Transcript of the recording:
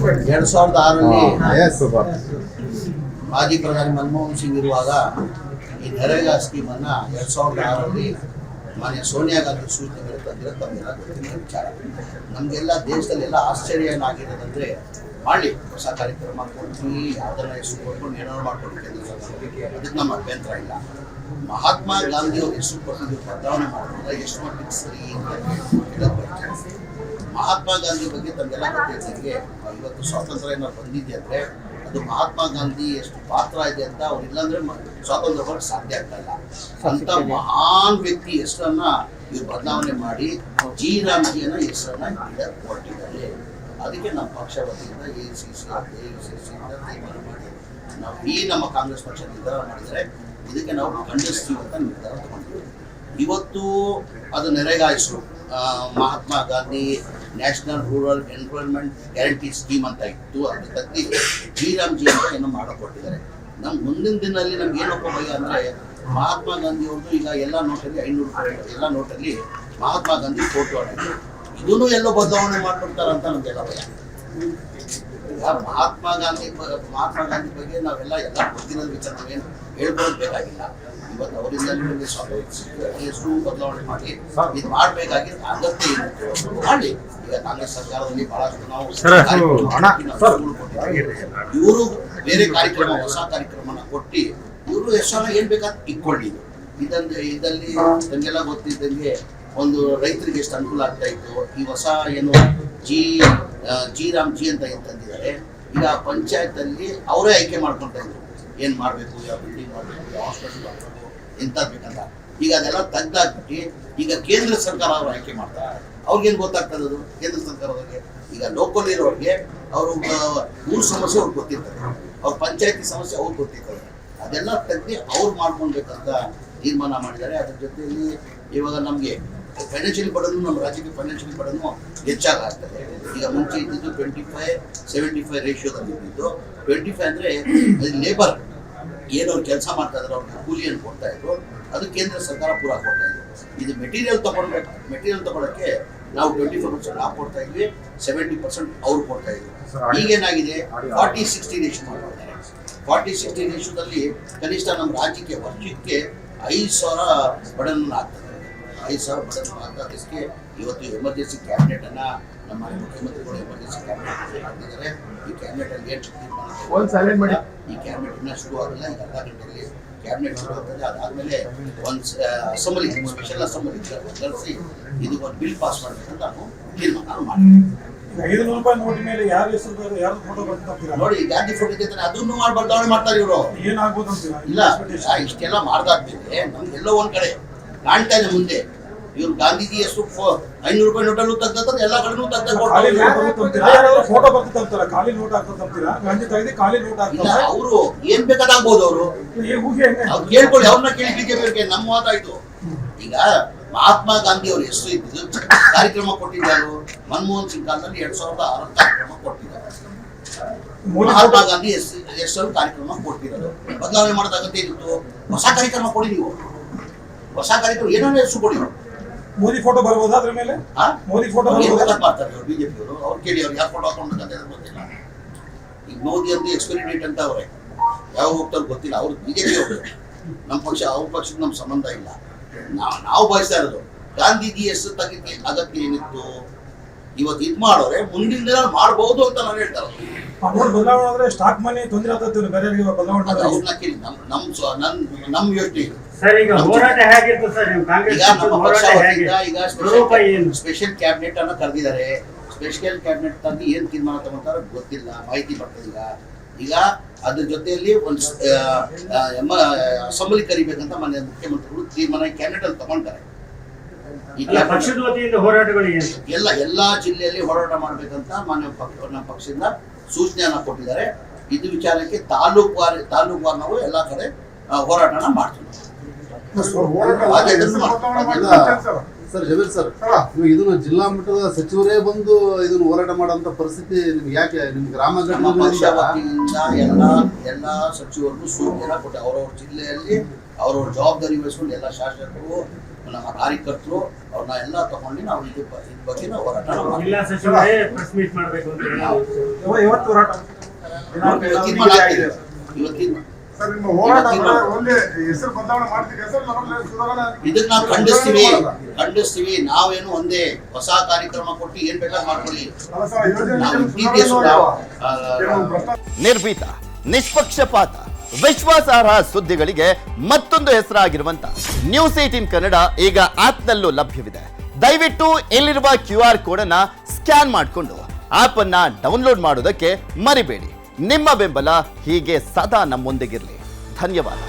2006ರಲ್ಲಿ ಮಾಜಿ ಪ್ರಧಾನಿ ಮನಮೋಹನ್ ಸಿಂಗ್ ಇರುವಾಗ ಈ ನರೇಗಾ ಸ್ಕೀಮನ್ನು 2006ರಲ್ಲಿ ಮಾನ್ಯ ಸೋನಿಯಾ ಗಾಂಧಿ ಸೂಚನೆ ಮೇಲೆ ತಂದಿರೋ ತಮಗೆಲ್ಲ ಗೊತ್ತಿನ ವಿಚಾರ. ನಮಗೆಲ್ಲ ದೇಶದಲ್ಲೆಲ್ಲ ಆಶ್ಚರ್ಯ ಏನಾಗಿರೋದಂದರೆ ಮಾಡಲಿ ಹೊಸ ಕಾರ್ಯಕ್ರಮ ಕೊಡ್ತೀವಿ, ಯಾವುದನ್ನ ಹೆಸರು ಕೊಟ್ಕೊಂಡು ಏನಾದ್ರು ಮಾಡ್ಕೊಂಡು ಅದಕ್ಕೆ ನಮ್ಮ ಅಭ್ಯಂತರ ಇಲ್ಲ. ಮಹಾತ್ಮ ಗಾಂಧಿ ಅವ್ರ ಹೆಸರು ಕೊಟ್ಟಿದ್ದು ಬದಲಾವಣೆ ಮಾಡೋದ್ರೆ ಎಷ್ಟು ಮಟ್ಟಿಗೆ ಸರಿ ಅಂತ ಹೇಳೋದು ಬರ್ತೇನೆ. ಮಹಾತ್ಮ ಗಾಂಧಿ ಬಗ್ಗೆ ತಮಗೆಲ್ಲ ಗೊತ್ತಿದ್ದಂಗೆ ಇವತ್ತು ಸ್ವಾತಂತ್ರ್ಯ ಏನಾದ್ರು ಬಂದಿದೆ ಅಂದರೆ ಅದು ಮಹಾತ್ಮ ಗಾಂಧಿ ಎಷ್ಟು ಪಾತ್ರ ಇದೆ ಅಂತ ಅವ್ರು ಇಲ್ಲಾಂದ್ರೆ ಸ್ವಾತಂತ್ರ್ಯ ಬರೋಕ್ಕೆ ಸಾಧ್ಯ ಆಗ್ತಾ ಇಲ್ಲ. ಅಂತ ಮಹಾನ್ ವ್ಯಕ್ತಿ ಹೆಸರನ್ನ ಇವ್ರು ಬದಲಾವಣೆ ಮಾಡಿ ಜಿ ರಾಮ್ಜಿಯನ್ನ ಹೆಸರನ್ನ ಕೊಟ್ಟಿದ್ದಾರೆ. ಅದಕ್ಕೆ ನಮ್ಮ ಪಕ್ಷ ವತಿಯಿಂದ ACC ತೀರ್ಮಾನ ಮಾಡಿ ನಾವು ನಮ್ಮ ಕಾಂಗ್ರೆಸ್ ಪಕ್ಷ ನಿರ್ಧಾರ ಮಾಡಿದರೆ ಇದಕ್ಕೆ ನಾವು ಖಂಡಿಸ್ತೀವಿ ಅಂತ ನಿರ್ಧಾರ ತಗೊಂಡಿದ್ದೀವಿ. ಇವತ್ತು ಅದು ನೆರೆಗಾಯಿಸು Mahatma Gandhi national rural employment guarantee scheme ಅಂತ ಇತ್ತು, ಅದು ತಗ್ಗಿ ಜಿ ರಾಮ್ಜಿ ಅಂತ ಏನೋ ಮಾಡಿಕೊಟ್ಟಿದ್ದಾರೆ. ನಮ್ಮ ಮುಂದಿನ ದಿನದಲ್ಲಿ ನಮ್ಗೆ ಏನಪ್ಪ ಭಯ ಅಂದರೆ ಮಹಾತ್ಮ ಗಾಂಧಿ ಅವ್ರದ್ದು ಈಗ ಎಲ್ಲ ನೋಟಲ್ಲಿ 500 ಎಲ್ಲ ನೋಟಲ್ಲಿ ಮಹಾತ್ಮ ಗಾಂಧಿ ಫೋಟೋ ಆಗಿದೆ. ಇದನ್ನು ಎಲ್ಲೋ ಬದಲಾವಣೆ ಮಾಡ್ಕೊಡ್ತಾರಂತ ನಮಗೆಲ್ಲ ಭಯ. ಈಗ ಮಹಾತ್ಮ ಗಾಂಧಿ ಬಗ್ಗೆ ನಾವೆಲ್ಲ ಗೊತ್ತಿರೋ ವಿಚಾರ ನಾವೇನು ಹೇಳ್ಕೊಳ್ಳೋದು ಬೇಕಾಗಿಲ್ಲ. ಇವತ್ತು ಅವರಿಂದ ಎಷ್ಟು ಬದಲಾವಣೆ ಮಾಡಿ ಇದು ಮಾಡಬೇಕಾಗಿ ಅಗತ್ಯ ಇರುತ್ತೆ ಮಾಡಿ. ಈಗ ಕಾಂಗ್ರೆಸ್ ಸರ್ಕಾರದಲ್ಲಿ ಬಹಳಷ್ಟು ನಾವು ಇವರು ಬೇರೆ ಕಾರ್ಯಕ್ರಮ ಹೊಸ ಕಾರ್ಯಕ್ರಮನ ಕೊಟ್ಟು ಇವರು ಎಷ್ಟು ಏನ್ ಬೇಕಾದ್ರೆ ಇಟ್ಕೊಳ್ಳಿ. ಇದರಲ್ಲಿ ನಮಗೆಲ್ಲ ಗೊತ್ತಿದ್ದಂಗೆ ಒಂದು ರೈತರಿಗೆ ಎಷ್ಟು ಅನುಕೂಲ ಆಗ್ತಾ ಇತ್ತು. ಈ ಹೊಸ ಏನು ಜಿ ರಾಮ್ಜಿ ಅಂತ ಏನು ತಂದಿದ್ದಾರೆ, ಈಗ ಪಂಚಾಯತಲ್ಲಿ ಅವರೇ ಆಯ್ಕೆ ಮಾಡ್ಕೊಳ್ತಾ ಇದ್ರು ಏನು ಮಾಡಬೇಕು, ಯಾವ ಬಿಲ್ಡಿಂಗ್ ಮಾಡಬೇಕು, ಯಾವ ಹಾಸ್ಪಿಟಲ್ ಮಾಡಬೇಕು, ಎಂಥದ್ದು ಬೇಕಂತ. ಈಗ ಅದೆಲ್ಲ ತೆಗ್ದಾಕ್ಬಿಟ್ಟು ಈಗ ಕೇಂದ್ರ ಸರ್ಕಾರ ಅವರು ಆಯ್ಕೆ ಮಾಡ್ತಾರೆ. ಅವ್ರಿಗೇನು ಗೊತ್ತಾಗ್ತದೆ ಅದು ಕೇಂದ್ರ ಸರ್ಕಾರದವ್ರಿಗೆ. ಈಗ ಲೋಕಲ್ ಇರೋರಿಗೆ ಅವರು ಊರ ಸಮಸ್ಯೆ ಅವ್ರಿಗೆ ಗೊತ್ತಿರ್ತದೆ, ಅವ್ರ ಪಂಚಾಯತಿ ಸಮಸ್ಯೆ ಅವ್ರಿಗೆ ಗೊತ್ತಿರ್ತದೆ. ಅದೆಲ್ಲ ತೆಗ್ದು ಅವ್ರು ಮಾಡ್ಕೊಳ್ಬೇಕಂತ ತೀರ್ಮಾನ ಮಾಡಿದ್ದಾರೆ. ಅದ್ರ ಜೊತೆಯಲ್ಲಿ ಇವಾಗ ನಮಗೆ ಫೈನಾನ್ಷಿಯಲಿ ಬಡನು ನಮ್ಮ ರಾಜ್ಯಕ್ಕೆ ಫೈನಾನ್ಷಿಯಲಿ ಬಡನು ಹೆಚ್ಚಾಗ್ತದೆ. ಈಗ ಮುಂಚೆ ಇದ್ದಿದ್ದು 25-75 ರೇಷಿಯೋದಲ್ಲಿ ಇದ್ದಿದ್ದು 25 ಅಂದರೆ ಲೇಬರ್ ಏನವ್ರು ಕೆಲಸ ಮಾಡ್ತಾ ಇದ್ದಾರೆ ಅವ್ರಿಗೆ ಕೂಲಿಯನ್ನು ಕೊಡ್ತಾ ಇದ್ರು, ಅದು ಕೇಂದ್ರ ಸರ್ಕಾರ ಪೂರ ಕೊಡ್ತಾ ಇದ್ರು. ಇದು ಮೆಟೀರಿಯಲ್ ತಗೊಳ್ಳೋಕ್ಕೆ ನಾವು 25% ನಾವು ಕೊಡ್ತಾ ಇದ್ವಿ, 70% ಅವ್ರು ಕೊಡ್ತಾ ಇದ್ವಿ. ಈಗೇನಾಗಿದೆ 40-60 ರೇಷಿಯೋ ಮಾಡ್ತಾರೆ. 40-60 ರೇಷಿಯೋದಲ್ಲಿ ಕನಿಷ್ಠ ನಮ್ಮ ರಾಜ್ಯಕ್ಕೆ ವರ್ಷಕ್ಕೆ 5,000 ಬಡನ್ನು ಆಗ್ತದೆ. 5,000 ಬಡನ್ನು ಅದಕ್ಕೆ ಇವತ್ತು ಎಮರ್ಜೆನ್ಸಿ ಕ್ಯಾಬಿನೆಟನ್ನು ನಮ್ಮ ಮುಖ್ಯಮಂತ್ರಿಗಳು ಎಮರ್ಜೆನ್ಸಿ ಕ್ಯಾಬಿನೆಟ್ ಹಾಕಿದ್ದಾರೆ. ಈ ಕ್ಯಾಬಿನೆಟಲ್ಲಿ ಏನು ತೀರ್ಮಾನ ಮಾಡಿ ಈ ಕ್ಯಾಬಿನೆಟ್ ಇನ್ನೂ ಶುರು ಆಗಿಲ್ಲ. ಈಗ ಅರ್ಧ ಗಂಟೆಯಲ್ಲಿ ಕ್ಯಾಬಿನೆಟ್ ಶುರು ಆಗ್ತದೆ. ಅದಾದಮೇಲೆ ಒಂದು ಅಸೆಂಬ್ಲಿ ಸ್ಪೆಷಲ್ ಅಸೆಂಬ್ಲಿ ಕಳಿಸಿ ಇದು ಒಂದು ಬಿಲ್ ಪಾಸ್ ಮಾಡಬೇಕಂತ ನಾವು ತೀರ್ಮಾನ ಮಾಡಿದ್ವಿ. ನೋಡಿ ಗಾಂಧಿ ಫೋಟೋ ಇದೆ, ಅದನ್ನು ಮಾಡಿ ಬದಲಾವಣೆ ಮಾಡ್ತಾರೆ ಇವರು. ಇಲ್ಲ ಇಷ್ಟೆಲ್ಲ ಮಾಡ್ದಾದ್ಮೇಲೆ ನಮ್ಗೆಲ್ಲೋ ಒಂದ್ ಕಡೆ ಕಾಣ್ತಾ ಇದೆ ಮುಂದೆ ಇವ್ರು ಗಾಂಧೀಜಿ ಎಷ್ಟು 500 ರೂಪಾಯಿ ನೋಟಲ್ಲೂ ತೆಗ್ದಾರೆ, ಎಲ್ಲ ಕಡೆನೂ ಅವರು ಏನ್ ಬೇಕಾದಾಗ್ಬೋದು. ಅವರು ಕೇಳ್ಕೊಳ್ಳಿ, ಅವ್ರನ್ನ ಕೇಳಿ ಬಿಜೆಪಿ ನಮ್ಮ ಮಾತಾಯ್ತು. ಈಗ ಮಹಾತ್ಮ ಗಾಂಧಿ ಅವ್ರ ಹೆಸರು ಇದ್ದಿದ್ದು ಕಾರ್ಯಕ್ರಮ ಕೊಟ್ಟಿದ್ದಾರೆ. ಮನಮೋಹನ್ ಸಿಂಗ್ ಕಾಲದಲ್ಲಿ 2006 ಕಾರ್ಯಕ್ರಮ ಕೊಟ್ಟಿದ್ದಾರೆ. ಮಹಾತ್ಮ ಗಾಂಧಿ ಹೆಸರು ಕಾರ್ಯಕ್ರಮ ಕೊಟ್ಟಿರೋದು ಬದಲಾವಣೆ ಮಾಡೋದ ಅಗತ್ಯ ಏನಿತ್ತು? ಹೊಸ ಕಾರ್ಯಕ್ರಮ ಕೊಡಿ, ನೀವು ಹೊಸ ಕಾರ್ಯಕ್ರಮ ಏನೋ ಹೆಸರು ಕೊಡಿ. ಮೋದಿ ಫೋಟೋ ಬರ್ಬೋದು ಅದ್ರ ಮೇಲೆ? ಮೋದಿ ಫೋಟೋ ಮಾಡ್ತಾರೆ ಬಿಜೆಪಿ ಅವರು. ಅವ್ರು ಕೇಳಿ ಅವ್ರು ಯಾವ ಫೋಟೋ ಹಾಕೊಂಡ್ಬೇಕಂತ ಗೊತ್ತಿಲ್ಲ. ಈಗ ಮೋದಿ ಅಂತ ಎಕ್ಸ್ಪೈರಿ ಡೇಟ್ ಅಂತ ಅವ್ರೆ ಯಾವ ಹೋಗ್ತಾರೆ ಗೊತ್ತಿಲ್ಲ. ಅವ್ರು ಬಿಜೆಪಿ ಅವರು, ನಮ್ಮ ಪಕ್ಷ ಅವ್ರ ಪಕ್ಷಕ್ಕೆ ನಮ್ಮ ಸಂಬಂಧ ಇಲ್ಲ. ನಾವು ಬಯಸ್ತಾ ಇರೋದು ಗಾಂಧೀಜಿ ಹೆಸರು ತೆಗಿಕ್ಕೆ ಅಗತ್ಯ ಏನಿತ್ತು? ಇವತ್ತು ಇದು ಮಾಡೋರೆ ಮುಂದಿನ ದಿನ ಮಾಡಬಹುದು ಅಂತ ನಾನು ಹೇಳ್ತಾರೆ. ಬದಲಾವಣೆ ಸ್ಟಾಕ್ ಮನಿ ತೊಂದರೆ ಆಗ್ತದೆ ಬೇರೆಯವರಿಗೆ ಬದಲಾವಣೆ ಅವ್ರನ್ನ ಕೇಳಿ. ನಮ್ಮ ಯೋಚನೆ ಈಗ ಸ್ಪೆಷಲ್ ಕ್ಯಾಬಿನೆಟ್ ಅನ್ನು ಕರೆದಿದ್ದಾರೆ. ಸ್ಪೆಷಲ್ ಕ್ಯಾಬಿನೆಟ್ ತಂದು ಏನ್ ತೀರ್ಮಾನ ತಗೊಂತಾರ ಗೊತ್ತಿಲ್ಲ, ಮಾಹಿತಿ ಬರ್ತದೆ. ಈಗ ಅದ್ರ ಜೊತೆಯಲ್ಲಿ ಒಂದು ಅಸೆಂಬ್ಲಿ ಕರಿಬೇಕಂತ ಮಾನ್ಯ ಮುಖ್ಯಮಂತ್ರಿಗಳು ತೀರ್ಮಾನ ಕ್ಯಾಬಿನೆಟ್ ಅಲ್ಲಿ ತಗೊಂತಾರೆ. ಎಲ್ಲಾ ಜಿಲ್ಲೆಯಲ್ಲಿ ಹೋರಾಟ ಮಾಡ್ಬೇಕಂತ ನಮ್ಮ ಪಕ್ಷದಿಂದ ಸೂಚನೆಯನ್ನ ಕೊಟ್ಟಿದ್ದಾರೆ. ಇದು ವಿಚಾರಕ್ಕೆ ತಾಲೂಕು ನಾವು ಎಲ್ಲಾ ಕಡೆ ಹೋರಾಟನ ಮಾಡ್ತೀವಿ. ಸರ್ ಜಮೀರ್ ಸರ್, ಇದನ್ನು ಜಿಲ್ಲಾ ಮಟ್ಟದ ಸಚಿವರೇ ಬಂದು ಇದನ್ನು ಹೋರಾಟ ಮಾಡುವಂತ ಪರಿಸ್ಥಿತಿ ನಿಮ್ಗೆ ಯಾಕೆ? ನಿಮ್ ಗ್ರಾಮ ಪಕ್ಷ ವತಿಯಿಂದ ಎಲ್ಲಾ ಸಚಿವರಿಗೂ ಸೂಚನೆ ಕೊಟ್ಟು ಅವ್ರವ್ರ ಜಿಲ್ಲೆಯಲ್ಲಿ ಅವ್ರವ್ರ ಜವಾಬ್ದಾರಿ ವಹಿಸ್ಕೊಂಡು ಎಲ್ಲ ಶಾಸಕರು ನಮ್ಮ ಕಾರ್ಯಕರ್ತರು ಅವ್ರನ್ನ ಎಲ್ಲ ತಗೊಂಡು ನಾವು ಇದ್ರ ಬಗ್ಗೆ ನಾವು ಹೋರಾಟ ಮಾಡ್ತೀವಿ. ಇಲ್ಲ ಸಚಿವರೇ ಪ್ರೆಸ್ ಮೀಟ್ ಮಾಡಬೇಕು ಅಂತ ಹೇಳಿ ಇವತ್ತು ಹೋರಾಟ ತೀರ್ಮಾನ ಆಗ್ತಿದೆ. ಇವತ್ತಿನ ಸರ್ ನಿಮ್ಮ ಹೋರಾಟ ಒಂದೇ ಹೆಸರು ಬದಲಾವಣೆ ಮಾಡ್ತೀವಿ ಸರ್ ಸುಧಾರಣೆ ಇದನ್ನ ನಾವು ಖಂಡಿಸ್ತೀವಿ. ನಾವೇನು ಒಂದೇ ಹೊಸ ಕಾರ್ಯಕ್ರಮ ಕೊಟ್ಟು ಏನ್ ಬೇಕಾದ್ರೂ ಮಾಡ್ಕೊಳ್ಳಿ. ನಾವು DTS ನಿರ್ಭೀತ, ನಿಷ್ಪಕ್ಷಪಾತ, ವಿಶ್ವಾಸಾರ್ಹ ಸುದ್ದಿಗಳಿಗೆ ಮತ್ತೊಂದು ಹೆಸರಾಗಿರುವಂತ ನ್ಯೂಸ್ 18 ಕನ್ನಡ ಈಗ ಆಪ್ನಲ್ಲೂ ಲಭ್ಯವಿದೆ. ದಯವಿಟ್ಟು ಇಲ್ಲಿರುವ QR ಕೋಡ್ ಅನ್ನ ಸ್ಕ್ಯಾನ್ ಮಾಡಿಕೊಂಡು ಆಪ್ ಅನ್ನ ಡೌನ್ಲೋಡ್ ಮಾಡೋದಕ್ಕೆ ಮರಿಬೇಡಿ. ನಿಮ್ಮ ಬೆಂಬಲ ಹೀಗೆ ಸದಾ ನಮ್ಮೊಂದಿಗಿರಲಿ. ಧನ್ಯವಾದ.